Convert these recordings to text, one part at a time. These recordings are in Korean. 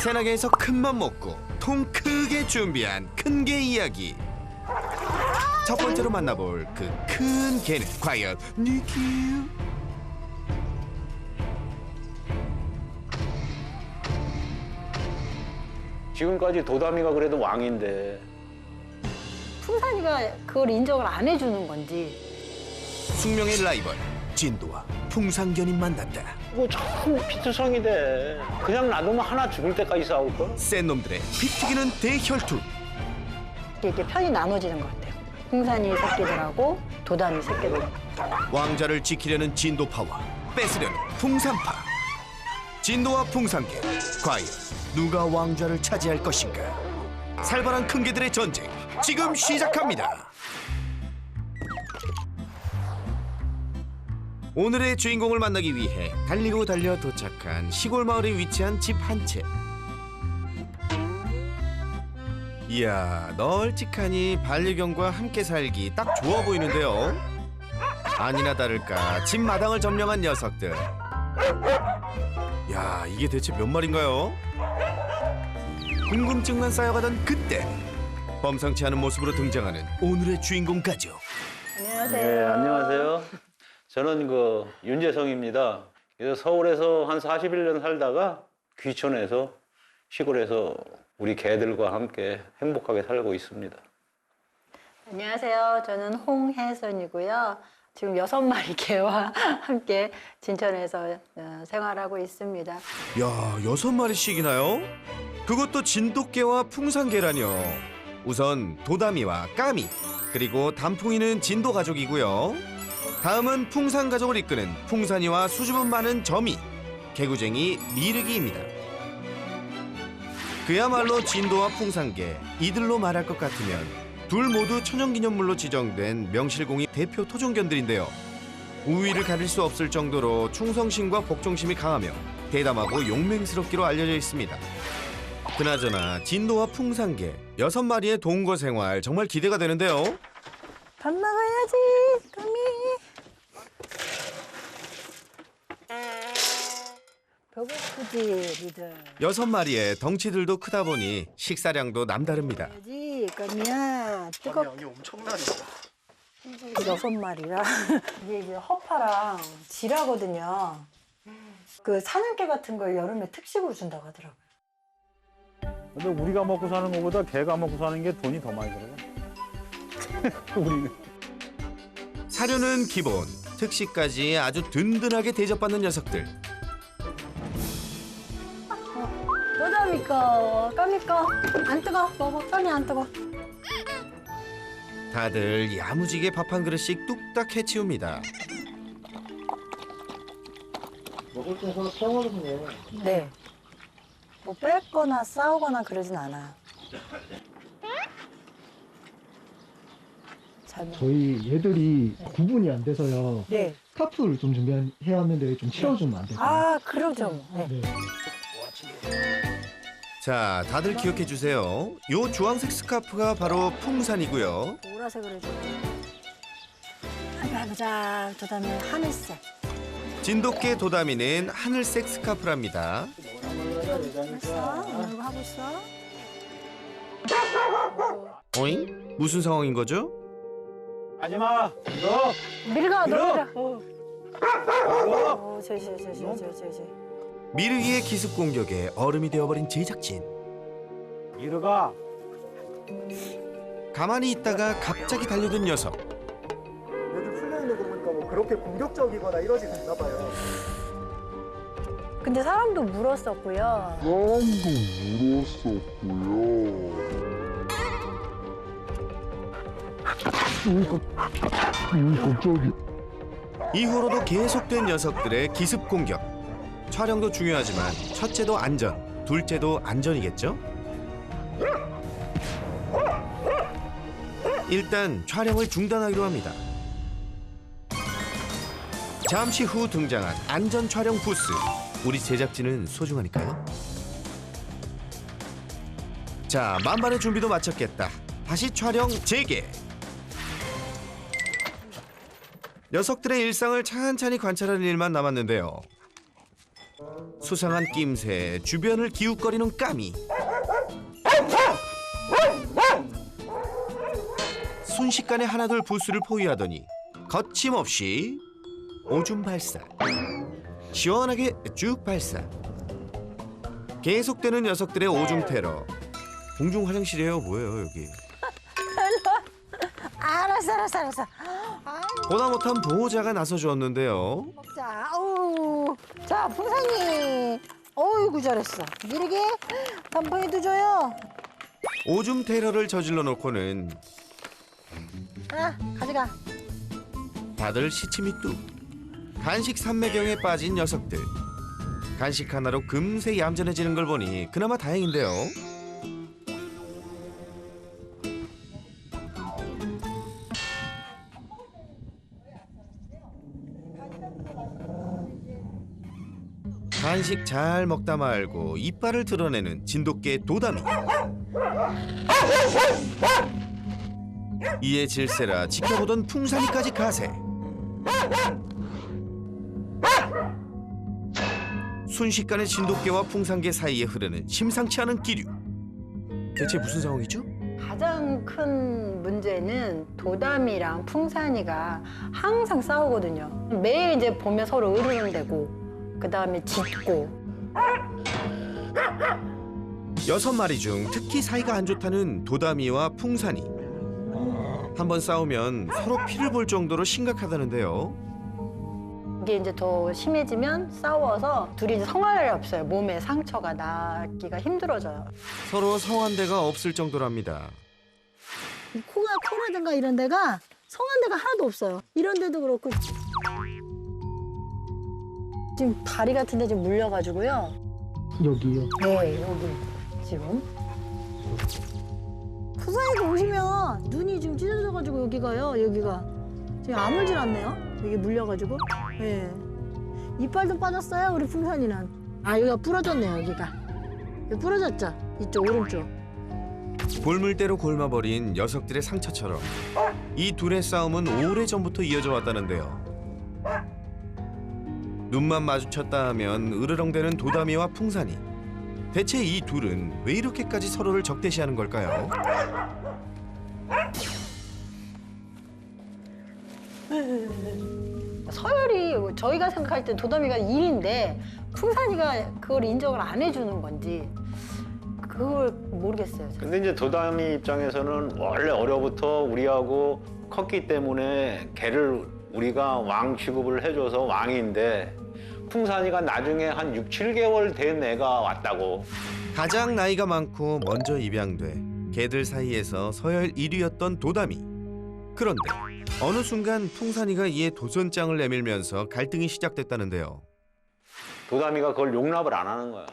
새나게에서 큰맘 먹고 통 크게 준비한 큰 개 이야기. 첫 번째로 만나볼 그 큰 개는 과연 누구? 지금까지 도담이가 그래도 왕인데 풍산이가 그걸 인정을 안 해주는 건지. 숙명의 라이벌 진도와 풍산견이 만났다. 이거 참 피투성이 돼. 그냥 놔두면 하나 죽을 때까지 싸울걸? 센 놈들의 피튀기는 대혈투. 이렇게 편이 나눠지는 것 같아요. 풍산이 새끼들하고 도담이 새끼들. 왕자를 지키려는 진도파와 뺏으려는 풍산파. 진도와 풍산개, 과연 누가 왕좌를 차지할 것인가? 살벌한 큰 개들의 전쟁 지금 시작합니다. 오늘의 주인공을 만나기 위해 달리고 달려 도착한 시골 마을에 위치한 집 한 채. 이야, 널찍하니 반려견과 함께 살기 딱 좋아 보이는데요. 아니나 다를까 집 마당을 점령한 녀석들. 야, 이게 대체 몇 마리인가요? 궁금증만 쌓여가던 그때 범상치 않은 모습으로 등장하는 오늘의 주인공 가족. 안녕하세요. 네, 안녕하세요. 저는 윤재성입니다. 그래서 서울에서 한 41년 살다가 귀촌해서 시골에서 우리 개들과 함께 행복하게 살고 있습니다. 안녕하세요. 저는 홍혜선이고요. 지금 6마리 개와 함께 진천에서 생활하고 있습니다. 야, 6마리씩이나요? 그것도 진돗개와 풍산개라뇨. 우선 도담이와 까미, 그리고 단풍이는 진도 가족이고요. 다음은 풍산 가족을 이끄는 풍산이와 수줍음 많은 점이, 개구쟁이 미르기입니다. 그야말로 진도와 풍산개, 이들로 말할 것 같으면 둘 모두 천연기념물로 지정된 명실공히 대표 토종견들인데요. 우위를 가릴 수 없을 정도로 충성심과 복종심이 강하며 대담하고 용맹스럽기로 알려져 있습니다. 그나저나 진도와 풍산개 6마리의 동거 생활 정말 기대가 되는데요. 밥 먹어야지, 까미. 배고프지, 니들. 6마리의 덩치들도 크다 보니 식사량도 남다릅니다. 야지, 까미야. 뜨겁. 양이 엄청나네. 6마리라. 이게 이제 허파랑 지라거든요. 그 사냥개 같은 걸 여름에 특식으로 준다고 하더라고요. 근데 우리가 먹고 사는 것보다 개가 먹고 사는 게 돈이 더 많이 들어요. 우리는. 사료는 기본, 특식까지 아주 든든하게 대접받는 녀석들. 도담이 거, 까미 거. 안 뜨거, 먹어. 까미 안 뜨거. 다들 야무지게 밥 한 그릇씩 뚝딱 해치웁니다. 먹을 때 서로 평화롭네. 네. 뭐 뺏거나 싸우거나 그러진 않아요. 잘 먹어. 저희 얘들이 구분이 안 돼서요. 네. 스카프를 좀 준비해야 하는데 좀 치워주면 안 될까요? 아, 그러죠. 네. 네. 자, 다들 기억해 주세요. 요 주황색 스카프가 바로 풍산이고요. 보라색으로 해줘. 한번 해보자. 도담이 하늘색. 진돗개 도담이는 하늘색 스카프랍니다. 했어? 이거 하고 있어? 어잉? 무슨 상황인 거죠? 하지마. 이거. 밀가, 밀어! 너 밀어. 저기. 미르기의 기습 공격에 얼음이 되어버린 제작진. 이르가. 가만히 있다가 갑자기 달려든 녀석. 얘들 풀려있는 거 보니까 뭐 그렇게 공격적이거나 이러진 않나 봐요. 근데 사람도 물었었고요. 이후로도 계속된 녀석들의 기습 공격. 촬영도 중요하지만 첫째도 안전, 둘째도 안전이겠죠? 일단 촬영을 중단하기로 합니다. 잠시 후 등장한 안전 촬영 부스. 우리 제작진은 소중하니까요. 자, 만반의 준비도 마쳤겠다. 다시 촬영 재개. 녀석들의 일상을 찬찬히 관찰하는 일만 남았는데요. 수상한 낌새, 주변을 기웃거리는 까미. 순식간에 하나둘 부스를 포위하더니 거침없이 오줌 발사. 시원하게 쭉 발사. 계속되는 녀석들의 오줌 테러. 공중 화장실이에요. 뭐예요 여기? 알았어. 보다 못한 보호자가 나서주었는데요. 자, 아우. 자, 풍산이. 어이구, 잘했어. 미리게 단풍이도 줘요. 오줌 테러를 저질러 놓고는 아, 가져가. 다들 시침이 뚝. 간식 삼매경에 빠진 녀석들. 간식 하나로 금세 얌전해지는 걸 보니 그나마 다행인데요. 간식 잘 먹다 말고 이빨을 드러내는 진돗개 도다미. 이에 질세라 지켜보던 풍산이까지 가세. 순식간에 진돗개와 풍산개 사이에 흐르는 심상치 않은 기류. 대체 무슨 상황이죠? 가장 큰 문제는 도담이랑 풍산이가 항상 싸우거든요. 매일 이제 보면 서로 으르렁대고, 그 다음에 짖고. 6마리 중 특히 사이가 안 좋다는 도다미와 풍산이. 한번 싸우면 서로 피를 볼 정도로 심각하다는데요. 이게 이제 더 심해지면 싸워서 둘이 이제 성할 일 없어요. 몸에 상처가 나기가 힘들어져요. 서로 성한 데가 없을 정도랍니다. 이 코라든가 이런 데가 성한 데가 하나도 없어요. 이런 데도 그렇고. 지금 다리 같은 데 좀 물려가지고요. 여기요. 네, 여기 지금. 푸사이도 오시면 눈이 지금 찢어져가지고 여기가요. 여기가 지금 아물질 않네요. 여기 물려가지고. 네. 이빨도 빠졌어요. 우리 풍선이는. 아, 여기가 부러졌네요. 여기가. 여기 부러졌죠. 이쪽 오른쪽. 골물대로 골마버린 녀석들의 상처처럼 이 둘의 싸움은 오래전부터 이어져 왔다는데요. 눈만 마주쳤다 하면 으르렁대는 도다미와 풍산이. 대체 이 둘은 왜 이렇게까지 서로를 적대시하는 걸까요? 서열이 저희가 생각할 때 도담이가 1인데 풍산이가 그걸 인정을 안 해주는 건지 그걸 모르겠어요. 저는. 근데 이제 도담이 입장에서는 원래 어려부터 우리하고 컸기 때문에 걔를 우리가 왕 취급을 해줘서 왕인데 풍산이가 나중에 한 6, 7개월 된 애가 왔다고. 가장 나이가 많고 먼저 입양돼 개들 사이에서 서열 1위였던 도다미. 그런데 어느 순간 풍산이가 이에 도전장을 내밀면서 갈등이 시작됐다는데요. 도담이가 그걸 용납을 안 하는 거야.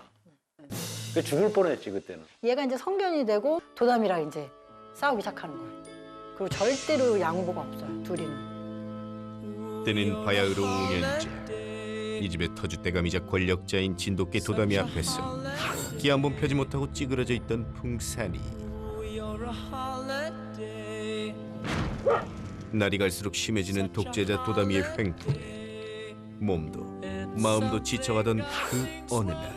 그 죽을 뻔했지 그때는. 얘가 이제 성견이 되고 도담이랑 이제 싸우기 시작하는 거예요. 그리고 절대로 양보가 없어요. 둘이는. 때는 바야흐로 5년 전. 이 집의 터줏대감이자 권력자인 진돗개 도다미 앞에서 기 한 번 펴지 못하고 찌그러져 있던 풍산이. 날이 갈수록 심해지는 독재자 도다미의 횡포에 몸도 마음도 지쳐가던 그 어느 날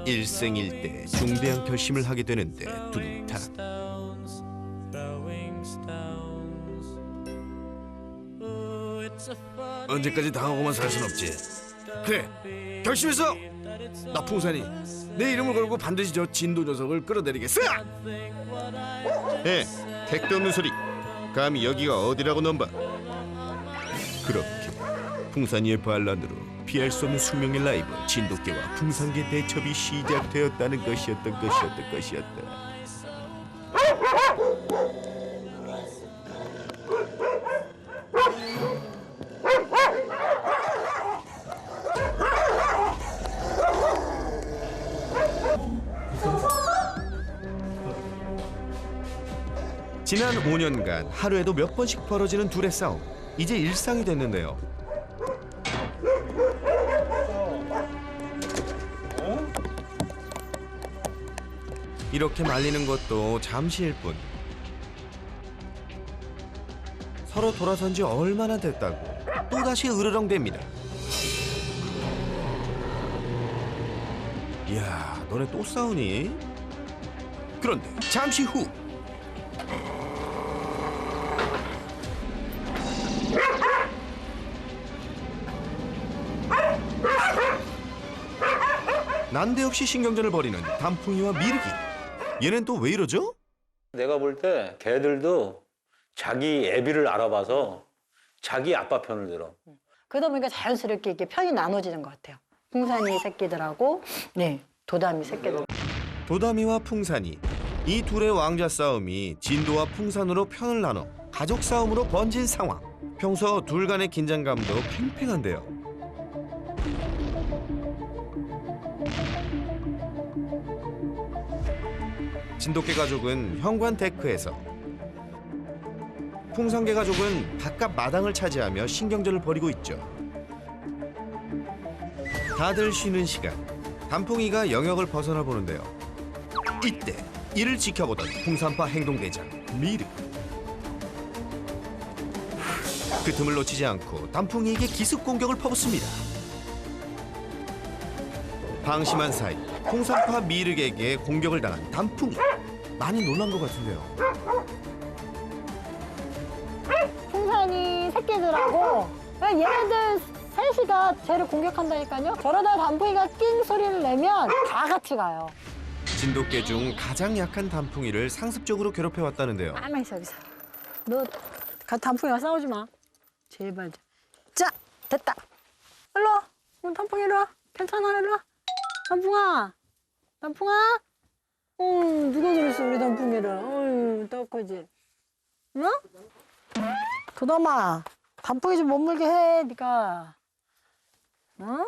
일생일대 중대한 결심을 하게 되는데 두둥탁. 언제까지 당하고만 살 순 없지. 그래, 결심했어. 나 풍산이 내 이름을 걸고 반드시 저 진도 녀석을 끌어내리겠어. 택도 없는 소리. 감히 여기가 어디라고 넘봐. 그렇게 풍산이의 반란으로 피할 수 없는 숙명의 라이벌 진돗개와 풍산개 대첩이 시작되었다는 것이었다. 지난 5년간 하루에도 몇 번씩 벌어지는 둘의 싸움. 이제 일상이 됐는데요. 이렇게 말리는 것도 잠시일 뿐. 서로 돌아선 지 얼마나 됐다고 또다시 으르렁댑니다. 이야, 너네 또 싸우니? 그런데 잠시 후 난데없이 신경전을 벌이는 단풍이와 미르기. 얘는 또 왜 이러죠? 내가 볼 때 개들도 자기 애비를 알아봐서 자기 아빠 편을 들어. 그러다 보니까 자연스럽게 이렇게 편이 나눠지는 것 같아요. 풍산이 새끼들하고 네 도다미 새끼들. 도다미와 풍산이, 이 둘의 왕좌 싸움이 진도와 풍산으로 편을 나눠 가족 싸움으로 번진 상황. 평소 둘 간의 긴장감도 팽팽한데요. 진돗개 가족은 현관 데크에서, 풍산개 가족은 바깥 마당을 차지하며 신경전을 벌이고 있죠. 다들 쉬는 시간, 단풍이가 영역을 벗어나 보는데요. 이때 이를 지켜보던 풍산파 행동대장 미르. 그 틈을 놓치지 않고 단풍이에게 기습 공격을 퍼붓습니다. 방심한 사이 풍산파 미르에게 공격을 당한 단풍이. 많이 놀란 것 같은데요. 풍산이 새끼들하고 그냥 얘네들 셋이 다 쟤를 공격한다니까요. 저러다 단풍이가 띵 소리를 내면 다 같이 가요. 진돗개 중 가장 약한 단풍이를 상습적으로 괴롭혀왔다는데요. 가만히 있어 여기서. 너 단풍이랑 싸우지 마. 제발. 자 됐다. 일로 와. 단풍이 일로 와. 괜찮아 일로 와. 단풍아. 단풍아. 누가 그랬어 우리 단풍이를. 어휴 떡하지. 응? 도담아. 단풍이 좀 못 물게 해 네가. 응?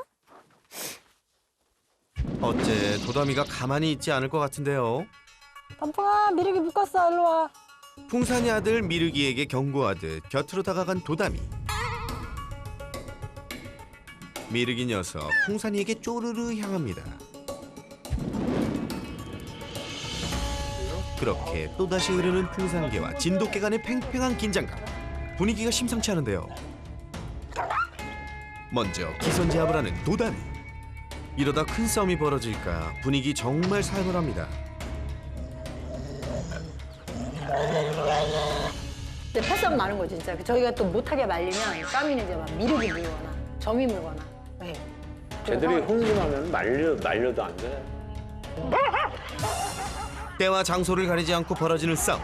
어째 도담이가 가만히 있지 않을 것 같은데요. 단풍아 미르기 묶었어 일로 와. 풍산이 아들 미르기에게 경고하듯 곁으로 다가간 도담이. 미르기 녀석 풍산이에게 쪼르르 향합니다. 그렇게 또다시 흐르는 풍산개와 진돗개 간의 팽팽한 긴장감. 분위기가 심상치 않은데요. 먼저 기선제압을 하는 도담이. 이러다 큰 싸움이 벌어질까 분위기 정말 살벌합니다. 근데 패싸움 나는 거지 진짜. 저희가 또 못하게 말리면 까미는 이제 막 미르기 물거나 점이 물거나. 네. 쟤들이 흥분하면 말려도 안 돼. 때와 장소를 가리지 않고 벌어지는 싸움.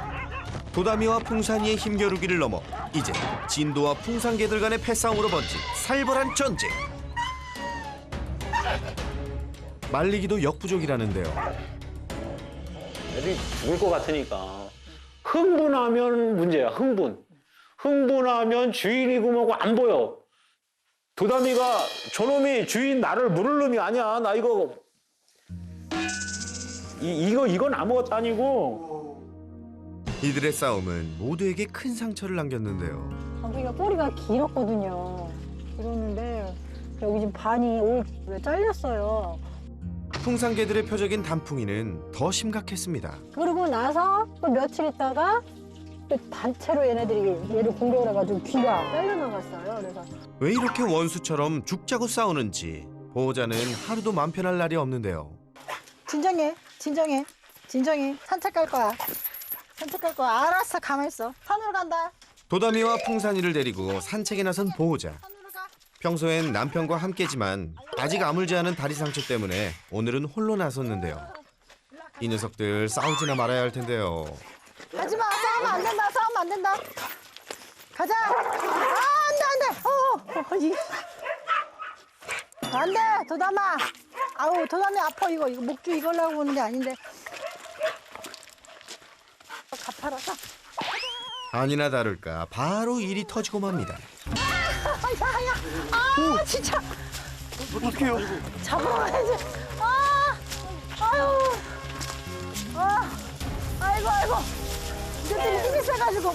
도다미와 풍산이의 힘겨루기를 넘어 이제 진도와 풍산개들 간의 패싸움으로 번진 살벌한 전쟁. 말리기도 역부족이라는데요. 애들이 죽을 것 같으니까. 흥분하면 문제야. 흥분하면 주인이고 뭐고 안 보여. 도다미가 저놈이 주인 나를 물을 놈이 아니야. 나 이건 아무것도 아니고. 이들의 싸움은 모두에게 큰 상처를 남겼는데요. 단풍이가 꼬리가 길었거든요. 길었는데 여기 지금 반이 왜 잘렸어요. 풍산개들의 표적인 단풍이는 더 심각했습니다. 그러고 나서 또 며칠 있다가 또 단체로 얘네들이 얘를 공격을 해가지고 귀가 잘려나갔어요. 그래서 왜 이렇게 원수처럼 죽자고 싸우는지 보호자는 하루도 맘 편할 날이 없는데요. 진정해. 산책 갈 거야. 알았어, 가만히 있어. 산으로 간다. 도다미와 풍산이를 데리고 산책에 나선 보호자. 산으로 가. 평소엔 남편과 함께지만 아직 아물지 않은 다리 상처 때문에 오늘은 홀로 나섰는데요. 이 녀석들 싸우지나 말아야 할 텐데요. 가지 마. 싸우면 안 된다. 가자. 안 돼. 도담아. 아우, 도담이 아파. 이거 목줄 이걸라고 오는 게 아닌데. 가파라서. 아니나 다를까 바로 일이 터지고 맙니다. 아, 진짜. 어떡해요? 잡으러 가야지. 아이고. 이것들이 힘이 세가지고.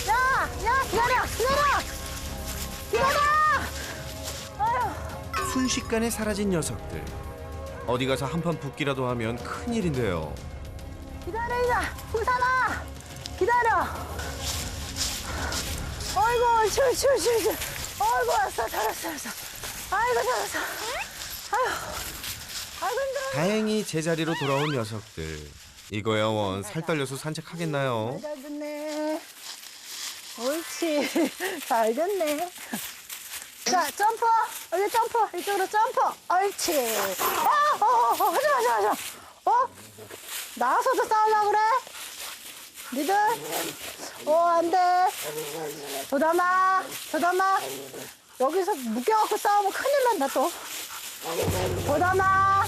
야, 기다려. 아유. 순식간에 사라진 녀석들. 어디 가서 한판 붙기라도 하면 큰일인데요. 기다려, 풍산아. 기다려. 아이고, 줄. 아이고, 왔어, 잘했어. 아이고, 잘했어. 아이고, 힘들어. 다행히 제자리로 돌아온 녀석들. 이거야 원 살 떨려서 산책하겠나요? 잘 됐네. 옳지. 잘 됐네. 자, 점프. 여기 점프. 이쪽으로 점프. 옳지. 하지마. 나와서도 싸우려고 그래? 니들? 안 돼. 도담아. 여기서 묶여갖고 싸우면 큰일 난다, 또. 도담아.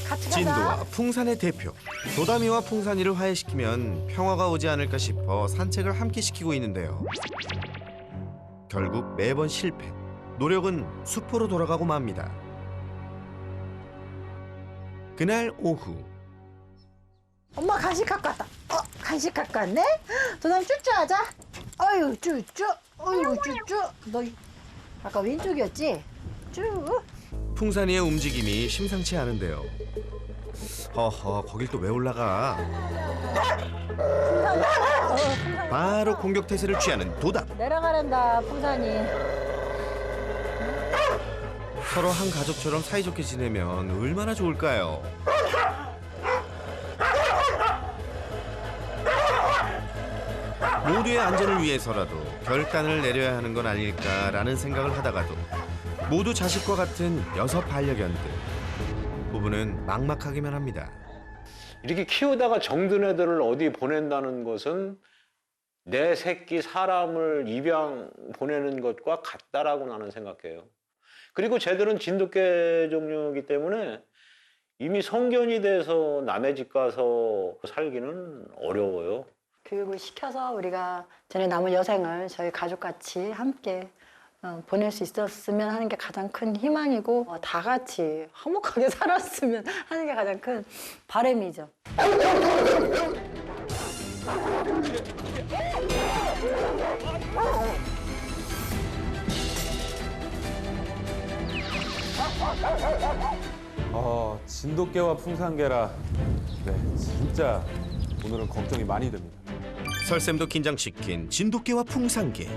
같이 가자. 진도와 풍산의 대표 도담이와 풍산이를 화해시키면 평화가 오지 않을까 싶어 산책을 함께 시키고 있는데요. 결국 매번 실패. 노력은 수포로 돌아가고 맙니다. 그날 오후 엄마 간식 갖고 왔다. 간식 갖고 왔네? 도담이 쭈쭈 하자. 어휴, 쭈쭈. 너 아까 왼쪽이었지? 쭈. 풍산이의 움직임이 심상치 않은데요. 허허, 거길 또 왜 올라가? 바로 공격 태세를 취하는 도담. 내려가란다, 풍산이. 서로 한 가족처럼 사이좋게 지내면 얼마나 좋을까요? 모두의 안전을 위해서라도 결단을 내려야 하는 건 아닐까라는 생각을 하다가도 모두 자식과 같은 6 반려견들. 부부는 막막하기만 합니다. 이렇게 키우다가 정든 애들을 어디 보낸다는 것은 내 새끼 사람을 입양 보내는 것과 같다라고 나는 생각해요. 그리고 쟤들은 진돗개 종류이기 때문에 이미 성견이 돼서 남의 집 가서 살기는 어려워요. 교육을 시켜서 우리가 전에 남은 여생을 저희 가족같이 함께 보낼 수 있었으면 하는 게 가장 큰 희망이고 다 같이 화목하게 살았으면 하는 게 가장 큰 바람이죠. 진돗개와 풍산개라. 네, 진짜 오늘은 걱정이 많이 됩니다. 설쌤도 긴장시킨 진돗개와 풍산개.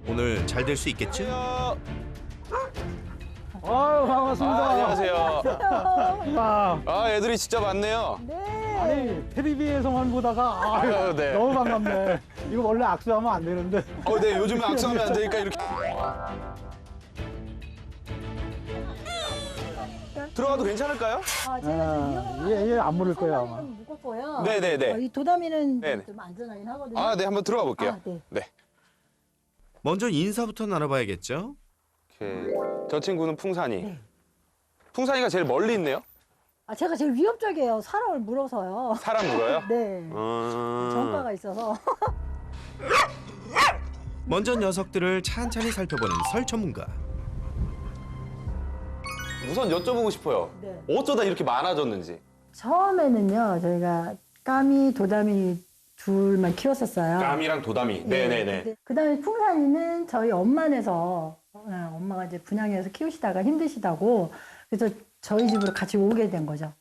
오늘 잘 될 수 있겠죠? 아유, 반갑습니다. 안녕하세요. 와, 애들이 진짜 많네요. 아니, 텔레비에서만 보다가 아유, 네. 너무 반갑네. 이거 원래 악수하면 안 되는데. 네, 요즘에 악수하면 안 되니까 이렇게. 들어가도 괜찮을까요? 제가 좀 얘 안 물을 거야, 아마. 무겁고요. 네네네. 이 도담이는 네네. 좀 안전하긴 하거든요. 네, 한번 들어가 볼게요. 아, 네. 네. 먼저 인사부터 나눠봐야겠죠? 저 친구는 풍산이. 네. 풍산이가 제일 멀리 있네요. 제가 제일 위협적이에요. 사람을 물어서요. 사람 물어요? 네. 전과가 있어서. 먼저 녀석들을 찬찬히 살펴보는 설 전문가. 우선 여쭤보고 싶어요. 네. 어쩌다 이렇게 많아졌는지. 처음에는요, 저희가 까미, 도담이 둘만 키웠었어요. 까미랑 도담이. 네네네. 그 다음에 풍산이는 저희 엄마네서, 엄마가 이제 분양해서 키우시다가 힘드시다고, 그래서 저희 집으로 같이 오게 된 거죠.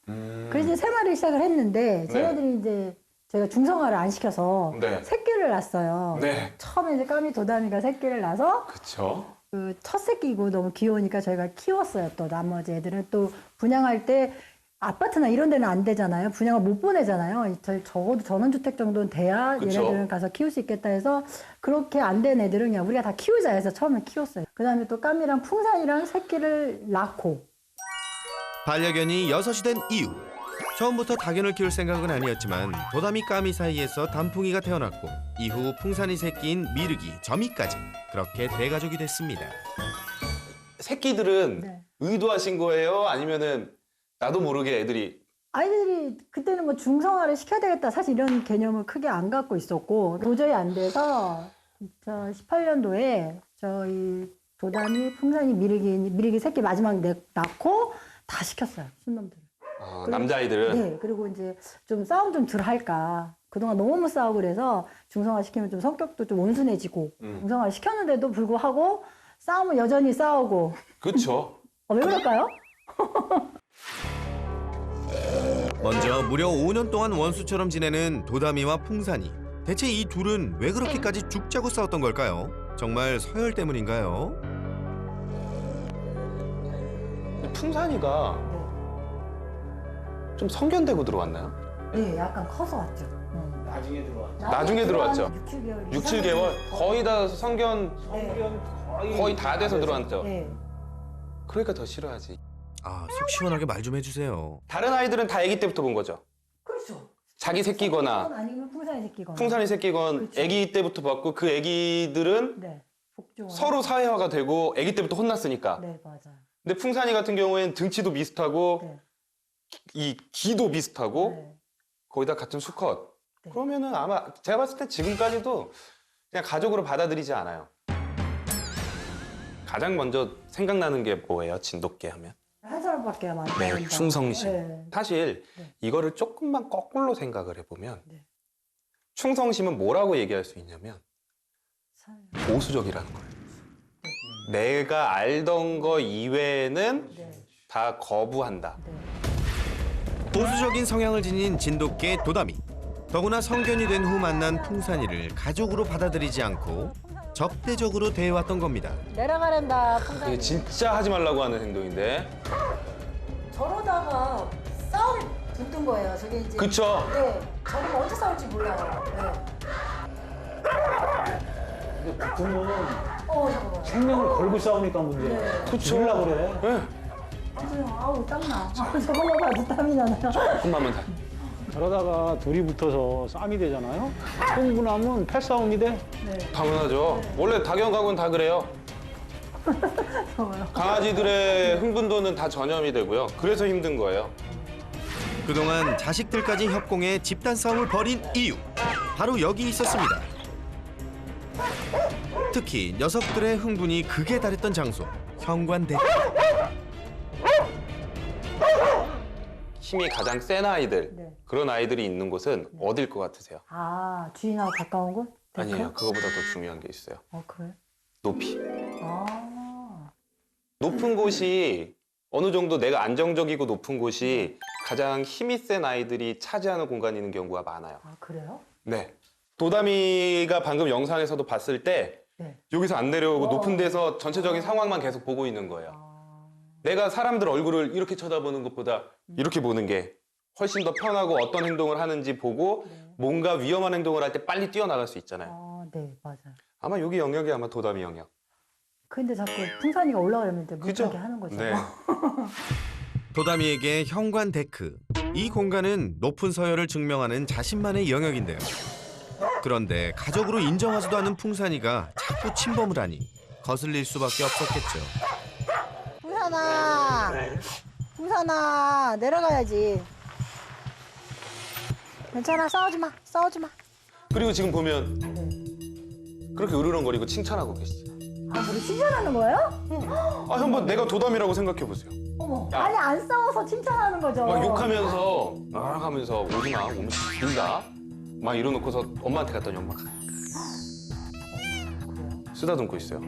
그래서 이제 3마리를 시작을 했는데, 쟤네들이 이제 제가 중성화를 안 시켜서 네. 새끼를 낳았어요. 네. 처음에 이제 까미, 도담이가 새끼를 낳아서, 그쵸. 그 첫 새끼고 너무 귀여우니까 저희가 키웠어요. 또 나머지 애들은 또 분양할 때 아파트나 이런 데는 안 되잖아요. 분양을 못 보내잖아요. 적어도 전원주택 정도는 돼야 그쵸. 얘네들은 가서 키울 수 있겠다 해서 그렇게 안 된 애들은 그냥 우리가 다 키우자 해서 처음에 키웠어요. 그 다음에 또 까미랑 풍산이랑 새끼를 낳고. 반려견이 6이 된 이유. 처음부터 다견을 키울 생각은 아니었지만 도담이 까미 사이에서 단풍이가 태어났고 이후 풍산이 새끼인 미르기, 점이까지 그렇게 대가족이 됐습니다. 새끼들은 네. 의도하신 거예요? 아니면은 나도 모르게 애들이 아이들이 그때는 뭐 중성화를 시켜야 되겠다 사실 이런 개념을 크게 안 갖고 있었고 도저히 안 돼서 2018년도에 저희 도담이, 풍산이, 미르기 새끼 마지막 낳고 다 시켰어요. 순놈들을. 남자아이들은 네, 그리고 이제 좀 싸움 좀 덜 할까. 그동안 너무 싸우고 그래서 중성화 시키면 좀 성격도 좀 온순해지고 중성화 시켰는데도 불구하고 싸움은 여전히 싸우고. 그쵸. 왜 그럴까요? 먼저 무려 5년 동안 원수처럼 지내는 도담이와 풍산이. 대체 이 둘은 왜 그렇게까지 죽자고 싸웠던 걸까요? 정말 서열 때문인가요? 근데 풍산이가 좀 성견되고 들어왔나요? 네, 약간 커서 왔죠. 나중에 들어왔죠. 6, 7개월. 6, 7개월? 거의 다 성견 거의 다 돼서 들어왔죠. 네. 그러니까 더 싫어하지. 아, 속 시원하게 말 좀 해주세요. 다른 아이들은 다 아기 때부터 본 거죠. 그렇죠. 자기 새끼거나 아니면 풍산이 새끼거나. 풍산이 새끼건 그렇죠. 아기 때부터 봤고 그 아기들은 네. 복종. 서로 사회화가 되고 아기 때부터 혼났으니까. 네, 맞아요. 근데 풍산이 같은 경우에는 등치도 비슷하고 네. 이 기도 비슷하고 네. 거의 다 같은 수컷. 네. 그러면은 아마 제가 봤을 때 지금까지도 그냥 가족으로 받아들이지 않아요. 가장 먼저 생각나는 게 뭐예요? 진돗개 하면? 한 사람밖에 안 네, 된다. 충성심. 네. 사실 네. 이거를 조금만 거꾸로 생각을 해보면 네. 충성심은 뭐라고 얘기할 수 있냐면 살- 보수적이라는 거예요. 내가 알던 거 이외에는 네. 다 거부한다. 네. 보수적인 성향을 지닌 진돗개 도다미. 더구나 성견이 된 후 만난 풍산이를 가족으로 받아들이지 않고 적대적으로 대해왔던 겁니다. 내려가란다, 이게 풍산이. 진짜 하지 말라고 하는 행동인데. 저러다가 싸움이 붙은 거예요. 저게 이제. 그쵸? 네. 저러면 언제 싸울지 몰라요. 네. 근데 보통은 잠깐만. 생명을 걸고 싸우니까 문제야. 네. 그쵸. 죽으려고 그래. 네. 아우, 땀나. 저걸로 봐도 땀이 나네요. 조금만만 다. 그러다가 둘이 붙어서 싸움이 되잖아요. 흥분하면 패싸움이 돼. 네. 당연하죠. 원래 다견가구는 다 그래요. 정말요. 강아지들의 흥분도는 다 전염이 되고요. 그래서 힘든 거예요. 그동안 자식들까지 협공해 집단 싸움을 벌인 이유. 바로 여기 있었습니다. 특히 녀석들의 흥분이 극에 달했던 장소. 현관대. 힘이 가장 센 아이들, 네. 그런 아이들이 있는 곳은 어딜 것 같으세요? 아, 주인하고 가까운 곳? 아니에요. 그거보다 더 중요한 게 있어요. 그래? 높이. 아. 높은 곳이 어느 정도 내가 안정적이고 높은 곳이 가장 힘이 센 아이들이 차지하는 공간이 있는 경우가 많아요. 아, 그래요? 네. 도다미가 방금 영상에서도 봤을 때 네. 여기서 안 내려오고 높은 데서 전체적인 상황만 계속 보고 있는 거예요. 내가 사람들 얼굴을 이렇게 쳐다보는 것보다 이렇게 보는 게 훨씬 더 편하고 어떤 행동을 하는지 보고 뭔가 위험한 행동을 할 때 빨리 뛰어나갈 수 있잖아요. 아, 네, 맞아요. 아마 여기 영역이 아마 도다미 영역. 근데 자꾸 풍산이가 올라가려면 이제 그죠? 못하게 하는 거죠. 네. 도다미에게 현관 데크. 이 공간은 높은 서열을 증명하는 자신만의 영역인데요. 그런데 가족으로 인정하지도 않은 풍산이가 자꾸 침범을 하니 거슬릴 수밖에 없었겠죠. 풍산아, 풍산아, 내려가야지. 괜찮아, 싸우지 마, 싸우지 마. 그리고 지금 보면 그렇게 으르렁거리고 칭찬하고 계시죠. 아, 우리 칭찬하는 거예요? 아, 한번 내가 도담이라고 생각해 보세요. 어머, 아니 안 싸워서 칭찬하는 거죠. 막 욕하면서 하면서 오지마, 오면 죽는다. 막 이러놓고서 엄마한테 갔더니 엄마가 쓰다듬고 있어요.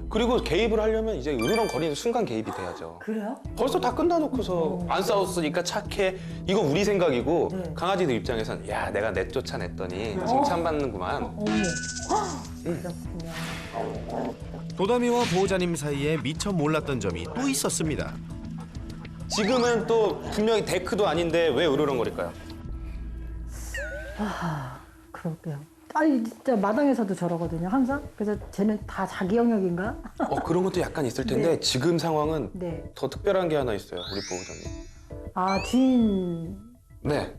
그리고 개입을 하려면 이제 으르렁거리는 순간 개입이 돼야죠. 그래요? 벌써 다 끝나놓고서 안 싸웠으니까 착해. 이거 우리 생각이고 네. 강아지들 입장에선 야 내가 내쫓아냈더니 칭찬받는구만. 어머, 그렇군요. 도다미와 보호자님 사이에 미처 몰랐던 점이 또 있었습니다. 지금은 또 분명히 데크도 아닌데 왜 으르렁거릴까요? 그럴게요. 아니 진짜 마당에서도 저러거든요, 항상. 그래서 쟤는 다 자기 영역인가? 그런 것도 약간 있을 텐데 네. 지금 상황은 네. 더 특별한 게 하나 있어요. 우리 보호자님. 아, 주인. 네.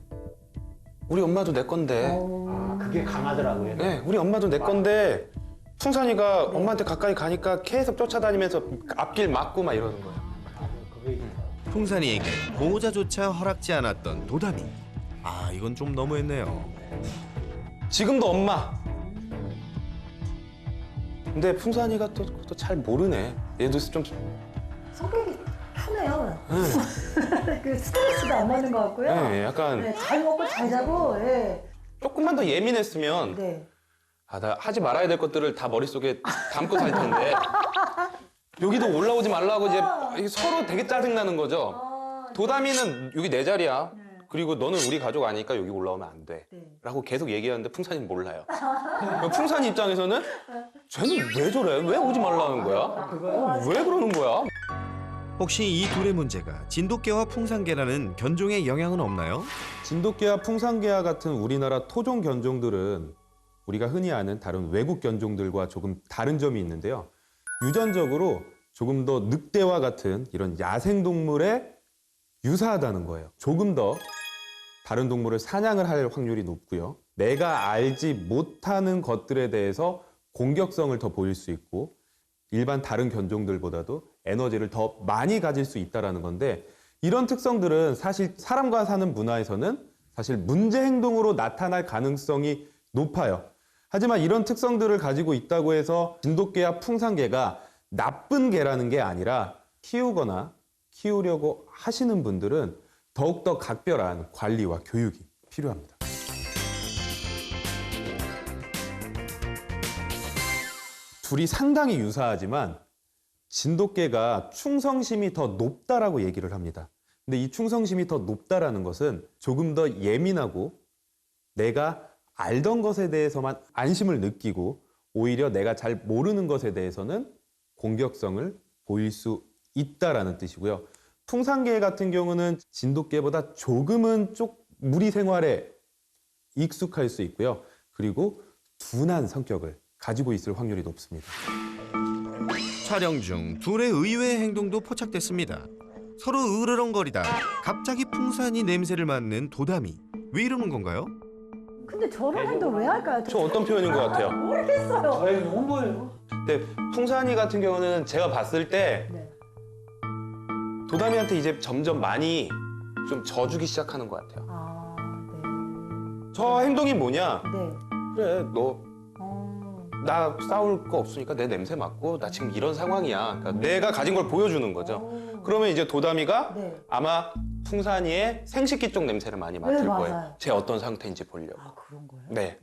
우리 엄마도 내 건데. 그게 강하더라고요. 네, 우리 엄마도 내 건데 풍산이가 엄마한테 가까이 가니까 계속 쫓아다니면서 앞길 막고 막 이러는 거예요. 풍산이에게 보호자조차 허락지 않았던 도다미. 아, 이건 좀 너무했네요. 지금도 엄마. 근데 풍산이가 또 잘 모르네. 얘도 좀 성격이 편해요. 그 스트레스도 안 받는 것 같고요. 네, 약간 네, 잘 먹고 잘 자고. 네. 조금만 더 예민했으면 네. 나 하지 말아야 될 것들을 다 머릿속에 담고 살 텐데 여기도 올라오지 말라고 이제 이게 서로 되게 짜증나는 거죠. 도다미는 여기 내 자리야. 그리고 너는 우리 가족 아니니까 여기 올라오면 안 돼. 라고 계속 얘기하는데 풍산이는 몰라요. 풍산이 입장에서는 쟤는 왜 저래? 왜 오지 말라는 거야? 왜 그러는 거야? 혹시 이 둘의 문제가 진돗개와 풍산개라는 견종에 영향은 없나요? 진돗개와 풍산개와 같은 우리나라 토종 견종들은 우리가 흔히 아는 다른 외국 견종들과 조금 다른 점이 있는데요. 유전적으로 조금 더 늑대와 같은 이런 야생동물에 유사하다는 거예요. 조금 더 다른 동물을 사냥을 할 확률이 높고요. 내가 알지 못하는 것들에 대해서 공격성을 더 보일 수 있고 일반 다른 견종들보다도 에너지를 더 많이 가질 수 있다는 건데 이런 특성들은 사실 사람과 사는 문화에서는 사실 문제 행동으로 나타날 가능성이 높아요. 하지만 이런 특성들을 가지고 있다고 해서 진돗개와 풍산개가 나쁜 개라는 게 아니라 키우거나 키우려고 하시는 분들은 더욱더 각별한 관리와 교육이 필요합니다. 둘이 상당히 유사하지만 진돗개가 충성심이 더 높다라고 얘기를 합니다. 근데 이 충성심이 더 높다라는 것은 조금 더 예민하고 내가 알던 것에 대해서만 안심을 느끼고 오히려 내가 잘 모르는 것에 대해서는 공격성을 보일 수 있다라는 뜻이고요. 풍산개 같은 경우는 진돗개보다 조금은 무리 생활에 익숙할 수 있고요. 그리고 둔한 성격을 가지고 있을 확률이 높습니다. 촬영 중 둘의 의외의 행동도 포착됐습니다. 서로 으르렁거리다 갑자기 풍산이 냄새를 맡는 도담이. 왜 이러는 건가요? 근데 저런 행동 왜 할까요? 저 어떤 표현인 것 같아요? 모르겠어요. 저희 홍보예요. 근데 풍산이 같은 경우는 제가 봤을 때 네. 도담이한테 이제 점점 많이 좀 져주기 시작하는 것 같아요. 아, 저 행동이 뭐냐? 네. 네. 그래, 너 어. 나 싸울 거 없으니까 내 냄새 맡고 나 지금 이런 상황이야. 그러니까 내가 가진 걸 보여주는 거죠. 어. 그러면 이제 도담이가 네. 아마 풍산이의 생식기 쪽 냄새를 많이 맡을 맞아요. 거예요. 쟤 어떤 상태인지 보려고. 아, 그런 거예요? 네.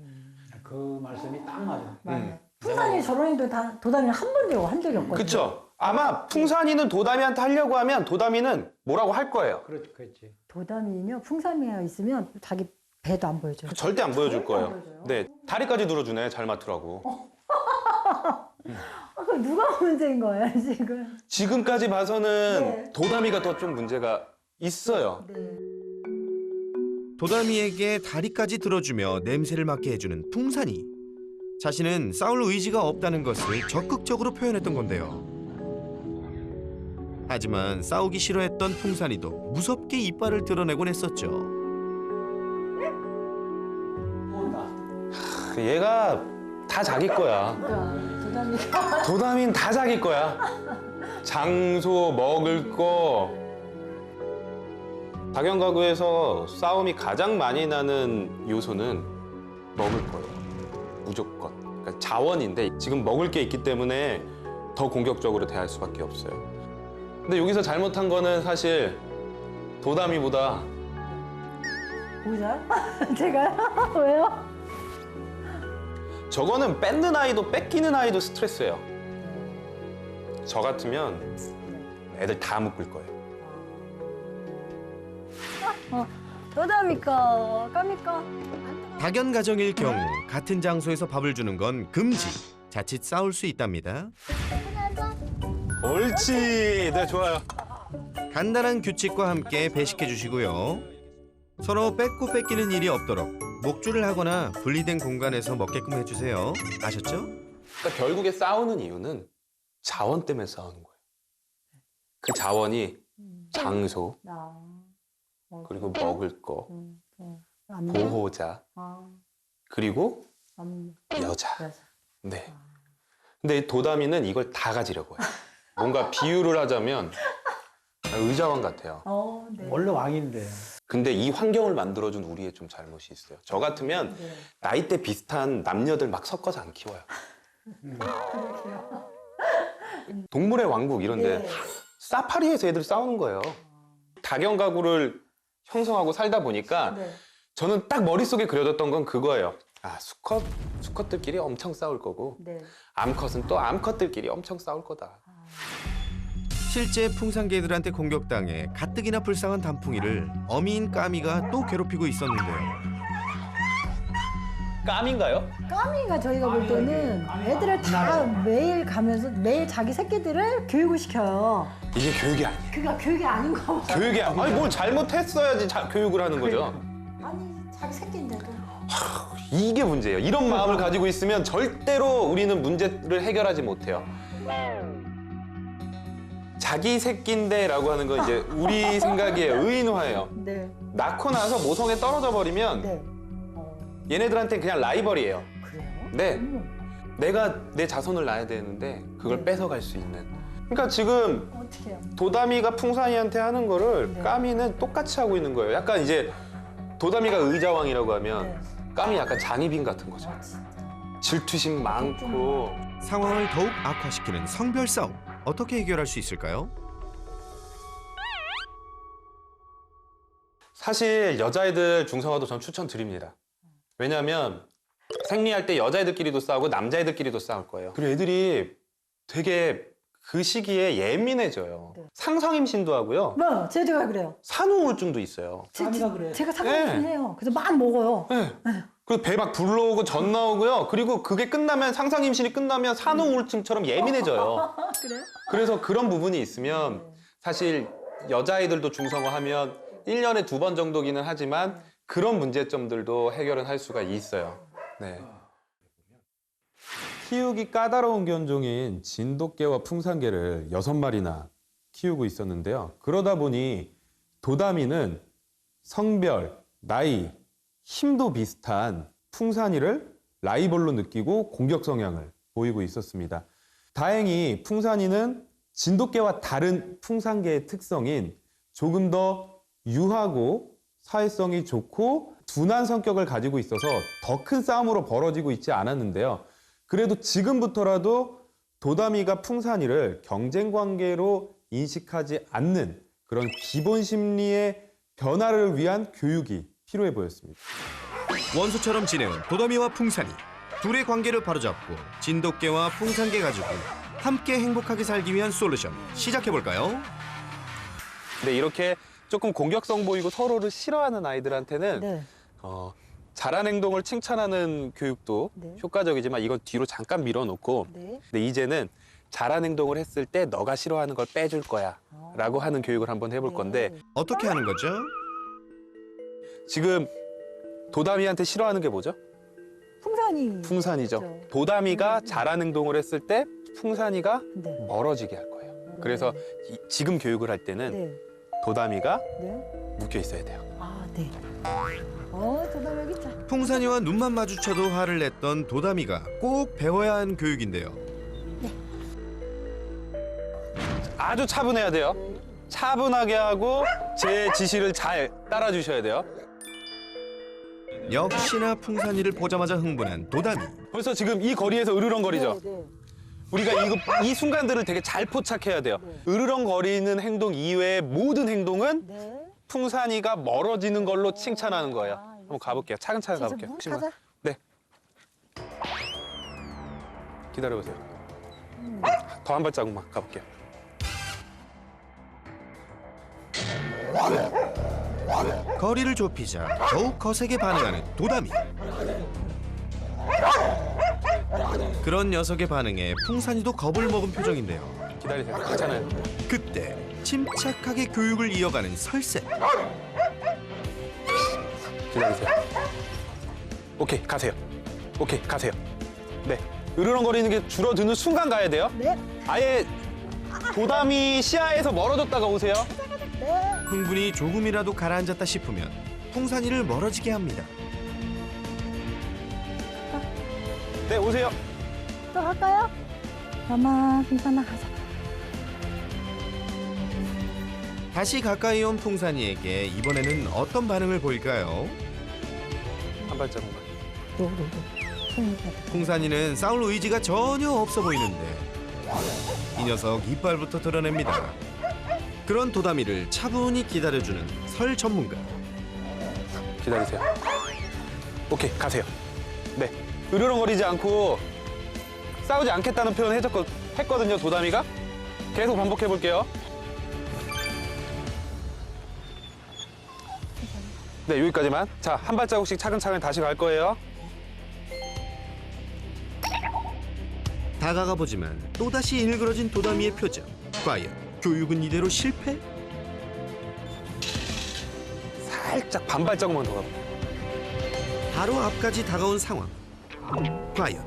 그 말씀이 딱 맞아요. 맞아요. 풍산이 저런 행동 다 도담이는 한 번도 한 적이 없거든요. 그쵸? 아마 풍산이는 도담이한테 하려고 하면 도담이는 뭐라고 할 거예요. 그렇지. 도담이며 풍산이가 있으면 자기 배도 안 보여줘요. 절대 안 보여줄 절대 안 거예요. 보여줘요? 네, 다리까지 늘어주네. 잘 맡으라고. 아, 그럼 누가 문제인 거예요, 지금? 지금까지 봐서는 네. 도담이가 더 좀 문제가 있어요. 네. 도담이에게 다리까지 들어주며 냄새를 맡게 해주는 풍산이. 자신은 싸울 의지가 없다는 것을 적극적으로 표현했던 건데요. 하지만 싸우기 싫어했던 풍산이도 무섭게 이빨을 드러내곤 했었죠. 얘가 다 자기 거야. 그러니까 도담이가 도담이는 다 자기 거야. 장소, 먹을 거. 다견가구에서 싸움이 가장 많이 나는 요소는 먹을 거예요. 무조건. 그러니까 자원인데 지금 먹을 게 있기 때문에 더 공격적으로 대할 수밖에 없어요. 근데 여기서 잘못한 거는 사실 도담이보다 보자. 제가요? 왜요? 저거는 뺏는 아이도 뺏기는 아이도 스트레스예요. 저 같으면 애들 다 묶을 거예요. 도담이까 까미까? 다견 가정일 경우 같은 장소에서 밥을 주는 건 금지. 자칫 싸울 수 있답니다. 옳지. 네, 좋아요. 간단한 규칙과 함께 배식해 주시고요. 서로 뺏고 뺏기는 일이 없도록 목줄을 하거나 분리된 공간에서 먹게끔 해주세요. 아셨죠? 그러니까 결국에 싸우는 이유는 자원 때문에 싸우는 거예요. 그 자원이 장소, 그리고 먹을 거, 보호자, 그리고 여자. 네. 근데 도담이는 이걸 다 가지려고 해요. 뭔가 비유를 하자면 의자왕 같아요. 네. 원래 왕인데. 근데 이 환경을 만들어준 우리의 좀 잘못이 있어요. 저 같으면 나이대 비슷한 남녀들 막 섞어서 안 키워요. 동물의 왕국 이런데 사파리에서 애들 싸우는 거예요. 다견 가구를 형성하고 살다 보니까 저는 딱 머릿속에 그려졌던 건 그거예요. 아, 수컷들끼리 엄청 싸울 거고 암컷은 또 암컷들끼리 엄청 싸울 거다. 실제 풍산개들한테 공격당해 가뜩이나 불쌍한 단풍이를 어미인 까미가 또 괴롭히고 있었는데요. 까미인가요? 까미가 저희가 볼 때는 애들을 다 매일 가면서 매일 자기 새끼들을 교육을 시켜요. 이게 교육이 아니에요. 그러니까 교육이 아닌가 봐. 교육이 아니 뭘 잘못했어야지 교육을 하는 거죠. 아니 자기 새끼인데도. 이게 문제예요. 이런 마음을 가지고 있으면 절대로 우리는 문제를 해결하지 못해요. 자기 새끼인데라고 하는 건 이제 우리 생각에 의인화예요. 네. 낳고 나서 모성에 떨어져 버리면 네. 얘네들한테 그냥 라이벌이에요. 그래요? 네. 내가 내 자손을 낳아야 되는데 그걸 뺏어갈 수 있는. 그러니까 지금 어떻게 해요? 도다미가 풍산이한테 하는 거를 네. 까미는 똑같이 하고 있는 거예요. 약간 이제 도다미가 의자왕이라고 하면 네. 까미 약간 장희빈 같은 거죠. 질투심 많고. 상황을 더욱 악화시키는 성별 싸움. 어떻게 해결할 수 있을까요? 사실 여자애들 중성화도 전 추천드립니다. 왜냐하면 생리할 때 여자애들끼리도 싸우고 남자애들끼리도 싸울 거예요. 그리고 애들이 되게 그 시기에 예민해져요. 네. 상상 임신도 하고요. 뭐 제가 그래요. 산후우울증도 있어요. 제가 상관없긴 해요. 그래서 막 먹어요. 네. 그리고 배 막 불러오고 전 나오고요. 그리고 그게 끝나면 상상 임신이 끝나면 산후우울증처럼 예민해져요. 그래요? 그래서 그런 부분이 있으면 사실 여자아이들도 중성화하면 1년에 2번 정도기는 하지만 그런 문제점들도 해결은 할 수가 있어요. 네. 키우기 까다로운 견종인 진돗개와 풍산개를 6마리나 키우고 있었는데요. 그러다 보니 도다미는 성별, 나이, 힘도 비슷한 풍산이를 라이벌로 느끼고 공격 성향을 보이고 있었습니다. 다행히 풍산이는 진돗개와 다른 풍산개의 특성인 조금 더 유하고 사회성이 좋고 둔한 성격을 가지고 있어서 더 큰 싸움으로 벌어지고 있지 않았는데요. 그래도 지금부터라도 도다미가 풍산이를 경쟁 관계로 인식하지 않는 그런 기본 심리의 변화를 위한 교육이 필요해 보였습니다. 원수처럼 지내온 도다미와 풍산이 둘의 관계를 바로잡고 진돗개와 풍산개 가지고 함께 행복하게 살기 위한 솔루션 시작해볼까요? 근데 이렇게 조금 공격성 보이고 서로를 싫어하는 아이들한테는 네. 잘한 행동을 칭찬하는 교육도 네. 효과적이지만 이건 뒤로 잠깐 밀어놓고 네. 근데 이제는 잘한 행동을 했을 때 너가 싫어하는 걸 빼줄 거야 라고 하는 교육을 한번 해볼 건데 어떻게 하는 거죠? 지금 도다미한테 싫어하는 게 뭐죠? 풍산이. 풍산이죠. 그렇죠. 도다미가 잘한 행동을 했을 때 풍산이가 네. 멀어지게 할 거예요. 그래서 지금 교육을 할 때는 네. 도다미가 네. 묶여 있어야 돼요. 아, 네. 도다미 여기 있다. 풍산이와 눈만 마주쳐도 화를 냈던 도다미가 꼭 배워야 하는 교육인데요. 아주 차분해야 돼요. 차분하게 하고 제 지시를 잘 따라주셔야 돼요. 역시나 풍산이를 보자마자 흥분한 도다미. 벌써 지금 이 거리에서 으르렁거리죠. 네. 우리가 이 순간들을 되게 잘 포착해야 돼요. 으르렁거리는 행동 이외의 모든 행동은 네. 풍산이가 멀어지는 걸로 칭찬하는 거예요. 한번 가볼게요. 차근차근 가볼게요. 혹시 가자. 네. 기다려보세요. 더 한 발자국만 가볼게요. 거리를 좁히자 더욱 거세게 반응하는 도다미. 그런 녀석의 반응에 풍산이도 겁을 먹은 표정인데요. 기다리세요. 괜찮아요. 그때 침착하게 교육을 이어가는 설세. 기다리세요. 오케이, 가세요. 오케이, 가세요. 네. 으르렁거리는 게 줄어드는 순간 가야 돼요. 네. 아예 도다미 시야에서 멀어졌다가 오세요. 네. 흥분이 조금이라도 가라앉았다 싶으면 풍산이를 멀어지게 합니다. 네, 오세요. 또 갈까요? 엄마, 풍산아 가자. 다시 가까이 온 풍산이에게 이번에는 어떤 반응을 보일까요? 한 발자국만. 풍산이는 싸울 의지가 전혀 없어 보이는데 이 녀석 이빨부터 드러냅니다. 그런 도다미를 차분히 기다려주는 설 전문가. 기다리세요. 오케이, 가세요. 네. 으르렁거리지 않고 싸우지 않겠다는 표현 했거든요, 도다미가. 계속 반복해 볼게요. 네, 여기까지만. 자, 한 발자국씩 차근차근 다시 갈 거예요. 다가가 보지만 또다시 일그러진 도다미의 표정. 과연 교육은 이대로 실패? 살짝 반발자국만 더 가볼게요. 바로 앞까지 다가온 상황. 과연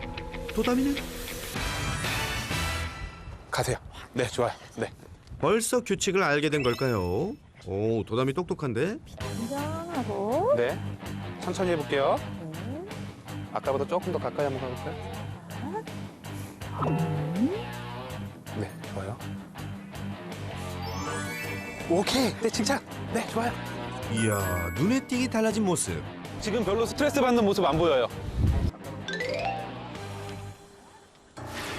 도다미는 가세요. 네, 좋아요. 네. 벌써 규칙을 알게 된 걸까요? 오, 도다미 똑똑한데? 긴장하고. 네. 천천히 해볼게요. 아까보다 조금 더 가까이 한번 가볼까요? 네, 좋아요. 오케이. 네, 칭찬. 네, 좋아요. 이야, 눈에 띄게 달라진 모습. 지금 별로 스트레스 받는 모습 안 보여요.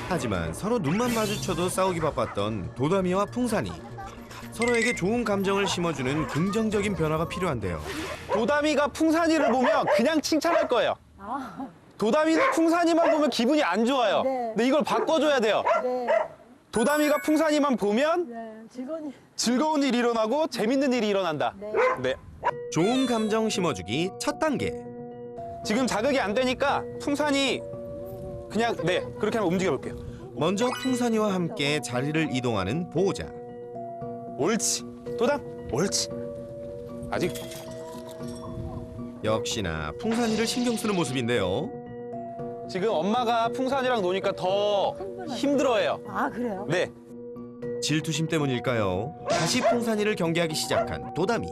하지만 서로 눈만 마주쳐도 싸우기 바빴던 도다미와 풍산이 서로에게 좋은 감정을 심어주는 긍정적인 변화가 필요한데요. 도다미가 풍산이를 보면 그냥 칭찬할 거예요. 도다미는 풍산이만 보면 기분이 안 좋아요. 네. 근데 이걸 바꿔줘야 돼요. 네. 도다미가 풍산이만 보면 네. 즐거운. 즐거운 일이 일어나고 재밌는 일이 일어난다. 네. 네. 좋은 감정 심어주기 첫 단계. 지금 자극이 안 되니까 풍산이 그냥 네 그렇게 한번 움직여 볼게요. 먼저 풍산이와 함께 자리를 이동하는 보호자. 옳지. 도담. 옳지. 아직 역시나 풍산이를 신경 쓰는 모습인데요. 지금 엄마가 풍산이랑 노니까 더 힘들어해요. 아 그래요? 네. 질투심 때문일까요? 다시 풍산이를 경계하기 시작한 도다미.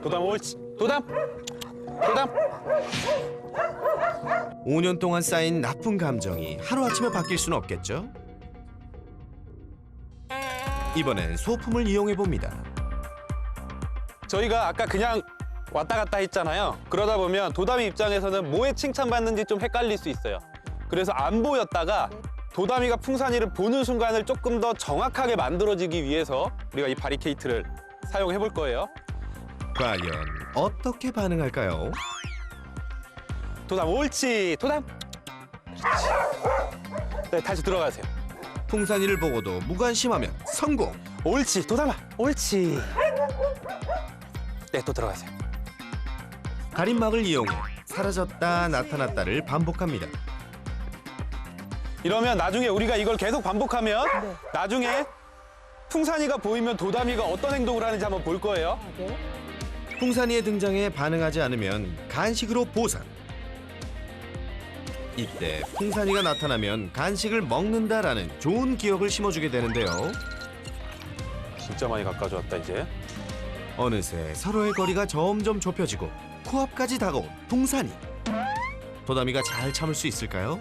도담 옳지. 도담. 도담. 5년 동안 쌓인 나쁜 감정이 하루아침에 바뀔 수는 없겠죠? 이번엔 소품을 이용해 봅니다. 저희가 아까 그냥 왔다 갔다 했잖아요. 그러다 보면 도담이 입장에서는 뭐에 칭찬받는지 좀 헷갈릴 수 있어요. 그래서 안 보였다가 도담이가 풍산이를 보는 순간을 조금 더 정확하게 만들어지기 위해서 우리가 이 바리케이트를 사용해 볼 거예요. 과연 어떻게 반응할까요? 도담 옳지. 도담. 그렇지. 네, 다시 들어가세요. 풍산이를 보고도 무관심하면 성공! 옳지. 도담아. 옳지. 네, 또 들어가세요. 가림막을 이용해 사라졌다 나타났다를 반복합니다. 이러면 나중에 우리가 이걸 계속 반복하면 네. 나중에 풍산이가 보이면 도담이가 어떤 행동을 하는지 한번 볼 거예요. 아, 네. 풍산이의 등장에 반응하지 않으면 간식으로 보상. 이때 풍산이가 나타나면 간식을 먹는다라는 좋은 기억을 심어주게 되는데요. 진짜 많이 가까워졌다 이제. 어느새 서로의 거리가 점점 좁혀지고 코앞까지 다가온 풍산이. 도다미가 잘 참을 수 있을까요?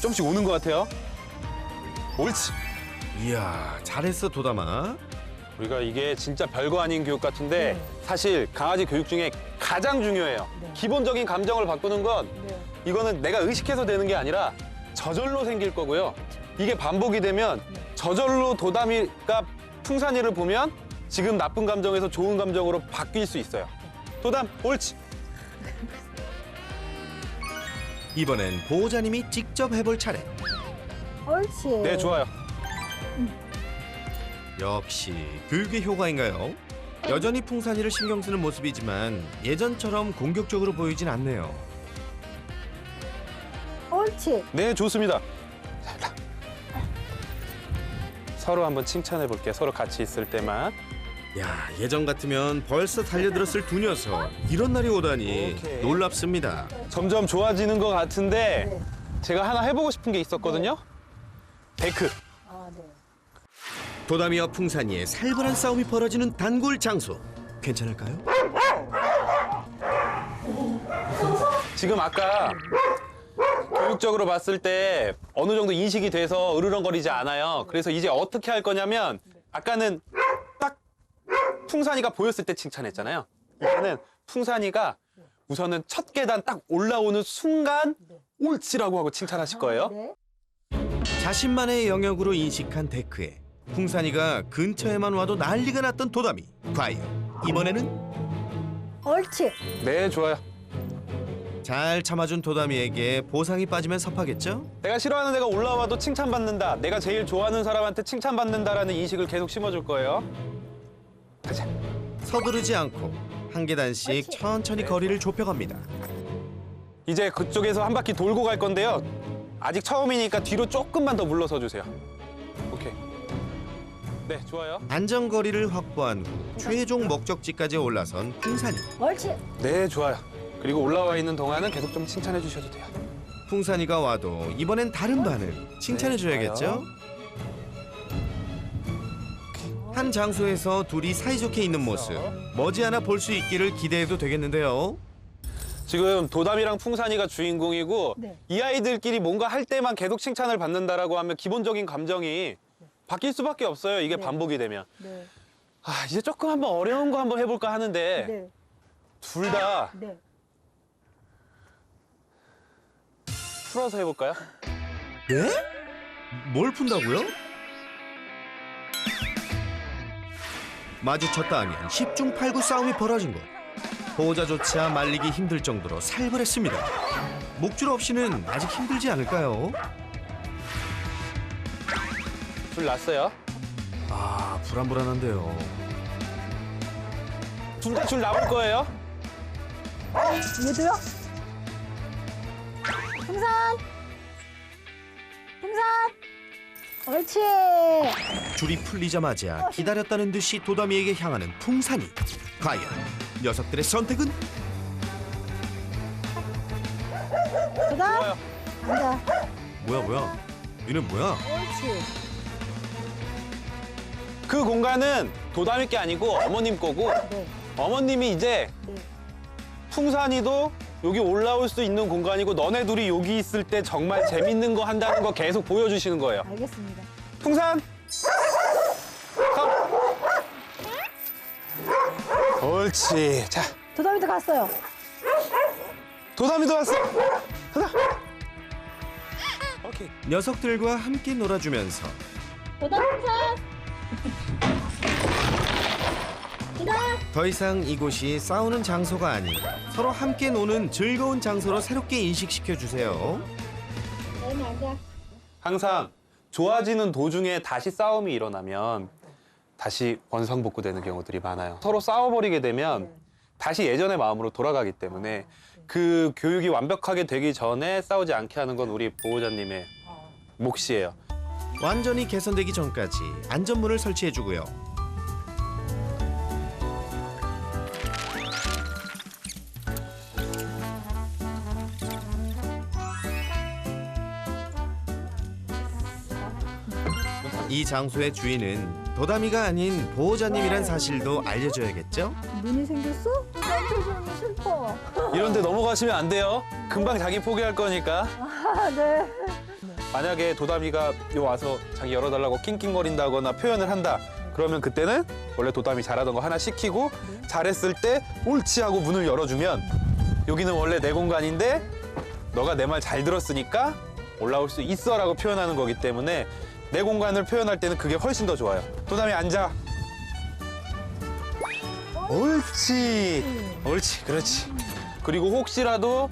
조금씩 오는 것 같아요. 옳지. 이야, 잘했어 도다마. 우리가 이게 진짜 별거 아닌 교육 같은데 사실 강아지 교육 중에 가장 중요해요. 네. 기본적인 감정을 바꾸는 건 네. 이거는 내가 의식해서 되는 게 아니라 저절로 생길 거고요. 이게 반복이 되면 저절로 도담이가 풍산이를 보면 지금 나쁜 감정에서 좋은 감정으로 바뀔 수 있어요. 도담, 옳지. 이번엔 보호자님이 직접 해볼 차례. 옳지. 네, 좋아요. 역시 교육의 효과인가요? 여전히 풍산이를 신경 쓰는 모습이지만 예전처럼 공격적으로 보이진 않네요. 옳지. 네, 좋습니다. 자, 서로 한번 칭찬해 볼게요. 서로 같이 있을 때만. 야, 예전 같으면 벌써 달려들었을 두 녀석. 이런 날이 오다니 오케이. 놀랍습니다. 점점 좋아지는 것 같은데 네. 제가 하나 해보고 싶은 게 있었거든요. 데크. 아 네. 도다미와 풍산이의 살벌한 싸움이 벌어지는 단골 장소. 괜찮을까요? 지금 아까 교육적으로 봤을 때 어느 정도 인식이 돼서 으르렁거리지 않아요. 그래서 이제 어떻게 할 거냐면 아까는 딱 풍산이가 보였을 때 칭찬했잖아요. 이제는 풍산이가 우선은 첫 계단 딱 올라오는 순간 옳지라고 하고 칭찬하실 거예요. 네. 자신만의 영역으로 인식한 데크에 풍산이가 근처에만 와도 난리가 났던 도다미. 과연 이번에는? 옳지. 네, 좋아요. 잘 참아준 도담이에게 보상이 빠지면 섭하겠죠? 내가 싫어하는 애가 올라와도 칭찬받는다. 내가 제일 좋아하는 사람한테 칭찬받는다라는 인식을 계속 심어줄 거예요. 가자. 서두르지 않고 한 계단씩 천천히 거리를 좁혀갑니다. 이제 그쪽에서 한 바퀴 돌고 갈 건데요. 아직 처음이니까 뒤로 조금만 더 물러서 주세요. 오케이. 네, 좋아요. 안전거리를 확보한 후 최종 목적지까지 올라선 풍산이. 옳지. 네, 좋아요. 그리고 올라와 있는 동안은 계속 좀 칭찬해 주셔도 돼요. 풍산이가 와도 이번엔 다른 반을 칭찬해줘야겠죠? 한 장소에서 둘이 사이좋게 있는 모습 머지않아 볼 수 있기를 기대해도 되겠는데요. 지금 도담이랑 풍산이가 주인공이고 네. 이 아이들끼리 뭔가 할 때만 계속 칭찬을 받는다라고 하면 기본적인 감정이 바뀔 수밖에 없어요. 이게 네. 반복이 되면. 네. 아, 이제 조금 한번 어려운 거 한번 해볼까 하는데 네. 둘 다 네. 풀어서 해볼까요? 네? 뭘 푼다고요? 마주쳤다 하면 10중 8구 싸움이 벌어진 것. 보호자조차 말리기 힘들 정도로 살벌했습니다. 목줄 없이는 아직 힘들지 않을까요? 줄 났어요. 아, 불안불안한데요. 둘 다 줄 나올 거예요. 얘도요? 풍산! 풍산! 옳지! 줄이 풀리자마자 기다렸다는 듯이 도담이에게 향하는 풍산이. 과연 녀석들의 선택은? 도담! 좋아요. 앉아. 뭐야? 니네 뭐야? 옳지. 그 공간은 도담이 게 아니고 어머님 거고 네. 어머님이 이제 네. 풍산이도 여기 올라올 수 있는 공간이고 너네 둘이 여기 있을 때 정말 재밌는 거 한다는 거 계속 보여주시는 거예요. 알겠습니다. 풍산! 컴! 옳지. 자, 도담이도 갔어요. 도담이도 왔어. 도담! 오케이. 녀석들과 함께 놀아주면서 도담 풍산! 도담! 더 이상 이곳이 싸우는 장소가 아닌 서로 함께 노는 즐거운 장소로 새롭게 인식시켜 주세요. 너는 앉아. 항상 좋아지는 도중에 다시 싸움이 일어나면 다시 원상복구되는 경우들이 많아요. 서로 싸워버리게 되면 다시 예전의 마음으로 돌아가기 때문에 그 교육이 완벽하게 되기 전에 싸우지 않게 하는 건 우리 보호자님의 몫이에요. 완전히 개선되기 전까지 안전문을 설치해 주고요. 이 장소의 주인은 도담이가 아닌 보호자님이란 사실도 알려줘야겠죠? 눈이 생겼어? 도담 표정이 슬퍼. 이런데 넘어가시면 안 돼요. 금방 자기 포기할 거니까. 아, 네. 만약에 도담이가 요 와서 자기 열어달라고 낑낑거린다거나 표현을 한다. 그러면 그때는 원래 도담이 잘하던 거 하나 시키고 잘했을 때 옳지 하고 문을 열어주면 여기는 원래 내 공간인데 너가 내 말 잘 들었으니까 올라올 수 있어라고 표현하는 거기 때문에 내 공간을 표현할 때는 그게 훨씬 더 좋아요. 도담이 앉아. 옳지. 옳지. 그렇지. 그리고 혹시라도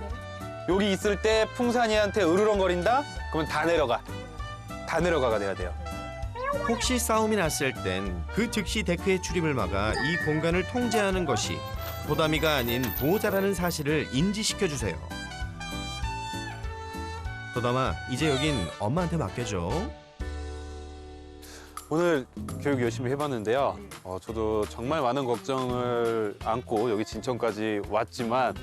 여기 있을 때 풍산이한테 으르렁거린다? 그러면 다 내려가. 다 내려가가 돼야 돼요. 혹시 싸움이 났을 땐 그 즉시 데크의 출입을 막아 이 공간을 통제하는 것이 도담이가 아닌 보호자라는 사실을 인지시켜 주세요. 도담아, 이제 여긴 엄마한테 맡겨줘. 오늘 교육 열심히 해봤는데요. 저도 정말 많은 걱정을 안고 여기 진천까지 왔지만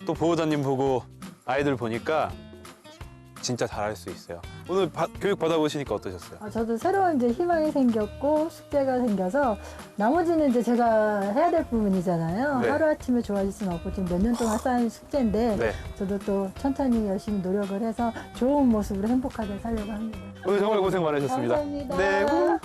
또 보호자님 보고 아이들 보니까 진짜 잘할 수 있어요. 오늘 교육 받아보시니까 어떠셨어요? 저도 새로운 이제 희망이 생겼고 숙제가 생겨서 나머지는 이제 제가 해야 될 부분이잖아요. 네. 하루아침에 좋아질 수는 없고 지금 몇 년 동안 쌓인 숙제인데 네. 저도 또 천천히 열심히 노력을 해서 좋은 모습으로 행복하게 살려고 합니다. 오늘 정말 고생 많으셨습니다. 감사합니다. 네. 후.